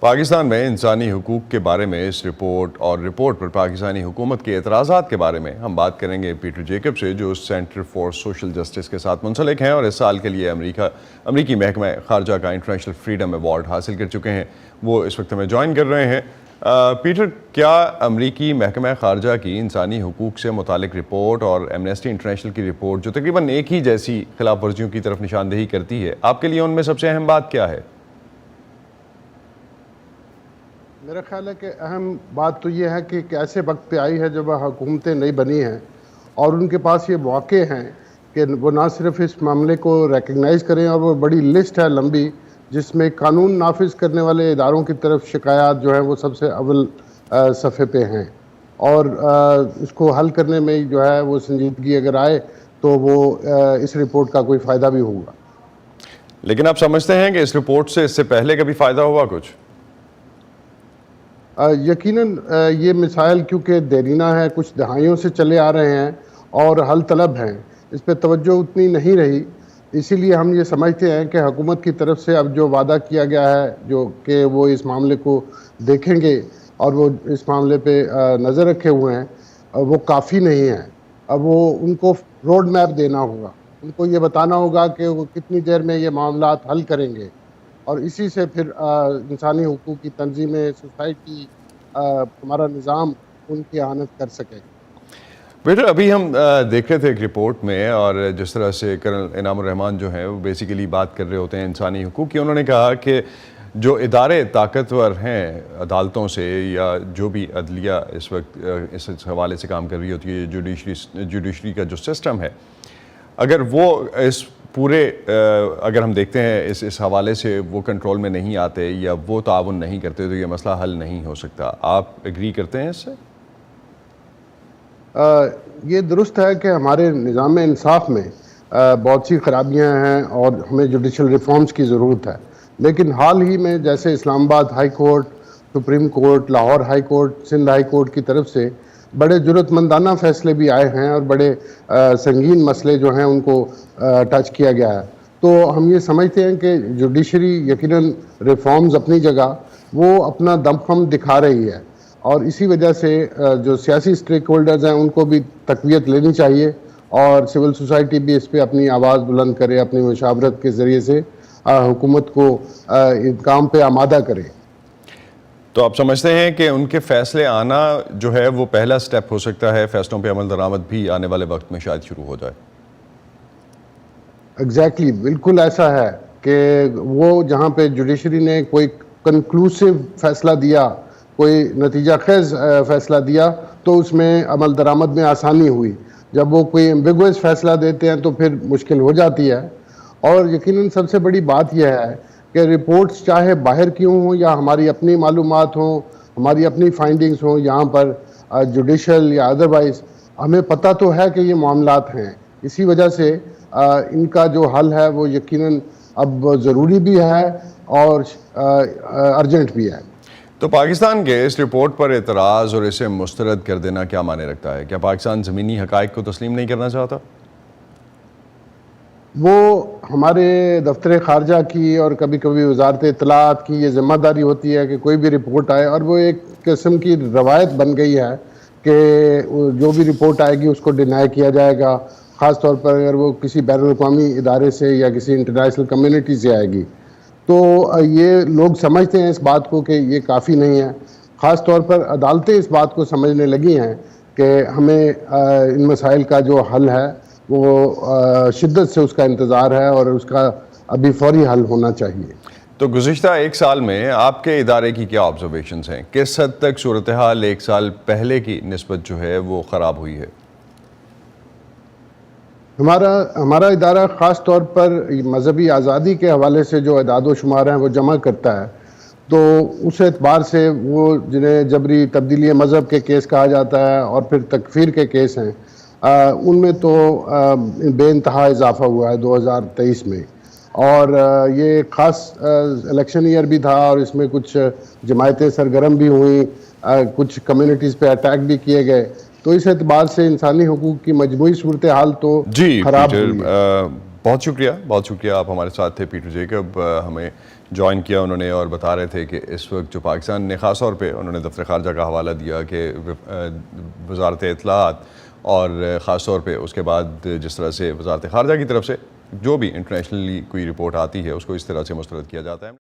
پاکستان میں انسانی حقوق کے بارے میں اس رپورٹ اور رپورٹ پر پاکستانی حکومت کے اعتراضات کے بارے میں ہم بات کریں گے پیٹر جیکب سے، جو سینٹر فار سوشل جسٹس کے ساتھ منسلک ہیں اور اس سال کے لیے امریکی محکمہ خارجہ کا انٹرنیشنل فریڈم ایوارڈ حاصل کر چکے ہیں۔ وہ اس وقت ہمیں جوائن کر رہے ہیں۔ پیٹر، کیا امریکی محکمہ خارجہ کی انسانی حقوق سے متعلق رپورٹ اور ایمنسٹی انٹرنیشنل کی رپورٹ، جو تقریباً ایک ہی جیسی خلاف ورزیوں کی طرف نشاندہی کرتی ہے، آپ کے لیے ان میں سب سے اہم بات کیا ہے؟ میرا خیال ہے کہ اہم بات تو یہ ہے کہ ایسے وقت پہ آئی ہے جب حکومتیں نئی بنی ہیں اور ان کے پاس یہ مواقع ہیں کہ وہ نہ صرف اس معاملے کو ریکگنائز کریں، اور وہ بڑی لسٹ ہے لمبی جس میں قانون نافذ کرنے والے اداروں کی طرف شکایات جو ہیں وہ سب سے اول صفحے پہ ہیں، اور اس کو حل کرنے میں جو ہے وہ سنجیدگی اگر آئے تو وہ اس رپورٹ کا کوئی فائدہ بھی ہوگا۔ لیکن آپ سمجھتے ہیں کہ اس رپورٹ سے اس سے پہلے کبھی فائدہ ہوا کچھ؟ یقیناً یہ مسائل کیونکہ دیرینہ ہے، کچھ دہائیوں سے چلے آ رہے ہیں اور حل طلب ہیں، اس پہ توجہ اتنی نہیں رہی، اسی لیے ہم یہ سمجھتے ہیں کہ حکومت کی طرف سے اب جو وعدہ کیا گیا ہے جو کہ وہ اس معاملے کو دیکھیں گے اور وہ اس معاملے پہ نظر رکھے ہوئے ہیں، وہ کافی نہیں ہے۔ اب وہ ان کو روڈ میپ دینا ہوگا، ان کو یہ بتانا ہوگا کہ وہ کتنی دیر میں یہ معاملات حل کریں گے، اور اسی سے پھر انسانی حقوق کی تنظیمیں، سوسائٹی، ہمارا نظام ان کی اعانت کر سکے۔ بیٹا، ابھی ہم دیکھ رہے تھے ایک رپورٹ میں، اور جس طرح سے کرنل انعام الرحمان جو ہیں وہ بیسیکلی بات کر رہے ہوتے ہیں انسانی حقوق کی، انہوں نے کہا کہ جو ادارے طاقتور ہیں عدالتوں سے یا جو بھی عدلیہ اس وقت اس حوالے سے کام کر رہی ہوتی ہے، جوڈیشری کا جو سسٹم ہے، اگر وہ اس پورے اگر ہم دیکھتے ہیں اس حوالے سے وہ کنٹرول میں نہیں آتے یا وہ تعاون نہیں کرتے تو یہ مسئلہ حل نہیں ہو سکتا۔ آپ ایگری کرتے ہیں اس سے؟ یہ درست ہے کہ ہمارے نظام انصاف میں بہت سی خرابیاں ہیں اور ہمیں جوڈیشل ریفارمز کی ضرورت ہے، لیکن حال ہی میں جیسے اسلام آباد high court, supreme court, Lahore high court, Sindh high court کی طرف سے بڑے جرأت مندانہ فیصلے بھی آئے ہیں اور بڑے سنگین مسئلے جو ہیں ان کو ٹچ کیا گیا ہے، تو ہم یہ سمجھتے ہیں کہ جوڈیشری یقیناً ریفارمز اپنی جگہ وہ اپنا دمخم دکھا رہی ہے، اور اسی وجہ سے جو سیاسی سٹیک ہولڈرز ہیں ان کو بھی تقویت لینی چاہیے، اور سول سوسائٹی بھی اس پہ اپنی آواز بلند کرے، اپنی مشاورت کے ذریعے سے حکومت کو کام پہ آمادہ کرے۔ تو آپ سمجھتے ہیں کہ ان کے فیصلے آنا جو ہے وہ پہلا سٹیپ ہو سکتا ہے، فیصلوں پہ عمل درآمد بھی آنے والے وقت میں شاید شروع ہو جائے؟ ایگزیکٹلی، بالکل ایسا ہے کہ وہ جہاں پہ جوڈیشری نے کوئی کنکلوسیو فیصلہ دیا، کوئی نتیجہ خیز فیصلہ دیا تو اس میں عمل درآمد میں آسانی ہوئی، جب وہ کوئی ایمبیگوئس فیصلہ دیتے ہیں تو پھر مشکل ہو جاتی ہے۔ اور یقیناً سب سے بڑی بات یہ ہے کہ رپورٹس چاہے باہر کی ہوں یا ہماری اپنی معلومات ہوں، ہماری اپنی فائنڈنگز ہوں یہاں پر جوڈیشل یا ادروائز، ہمیں پتہ تو ہے کہ یہ معاملات ہیں، اسی وجہ سے ان کا جو حل ہے وہ یقیناً اب ضروری بھی ہے اور ارجنٹ بھی ہے۔ تو پاکستان کے اس رپورٹ پر اعتراض اور اسے مسترد کر دینا کیا معنی رکھتا ہے؟ کیا پاکستان زمینی حقائق کو تسلیم نہیں کرنا چاہتا؟ وہ ہمارے دفتر خارجہ کی اور کبھی کبھی وزارت اطلاعات کی یہ ذمہ داری ہوتی ہے کہ کوئی بھی رپورٹ آئے، اور وہ ایک قسم کی روایت بن گئی ہے کہ جو بھی رپورٹ آئے گی اس کو ڈینائی کیا جائے گا، خاص طور پر اگر وہ کسی بین الاقوامی ادارے سے یا کسی انٹرنیشنل کمیونٹی سے آئے گی، تو یہ لوگ سمجھتے ہیں اس بات کو کہ یہ کافی نہیں ہے۔ خاص طور پر عدالتیں اس بات کو سمجھنے لگی ہیں کہ ہمیں ان مسائل کا جو حل ہے وہ شدت سے اس کا انتظار ہے اور اس کا ابھی فوری حل ہونا چاہیے۔ تو گزشتہ ایک سال میں آپ کے ادارے کی کیا آبزرویشنز ہیں؟ کس حد تک صورتحال ایک سال پہلے کی نسبت جو ہے وہ خراب ہوئی ہے؟ ہمارا ادارہ خاص طور پر مذہبی آزادی کے حوالے سے جو اعداد و شمار ہیں وہ جمع کرتا ہے، تو اس اعتبار سے وہ جنہیں جبری تبدیلی مذہب کے کیس کہا جاتا ہے اور پھر تکفیر کے کیس ہیں، ان میں تو بے انتہا اضافہ ہوا ہے 2023 میں، اور یہ خاص الیکشن ایئر بھی تھا اور اس میں کچھ جماعتیں سرگرم بھی ہوئیں، کچھ کمیونٹیز پہ اٹیک بھی کیے گئے، تو اس اعتبار سے انسانی حقوق کی مجموعی صورتحال تو خراب ہوئی ہے۔ بہت شکریہ آپ ہمارے ساتھ تھے پیٹر جیکب، ہمیں جوائن کیا انہوں نے اور بتا رہے تھے کہ اس وقت جو پاکستان نے خاص طور پہ انہوں نے دفتر خارجہ کا حوالہ دیا کہ وزارت اطلاعات اور خاص طور پہ اس کے بعد جس طرح سے وزارت خارجہ کی طرف سے جو بھی انٹرنیشنلی کوئی رپورٹ آتی ہے اس کو اس طرح سے مسترد کیا جاتا ہے.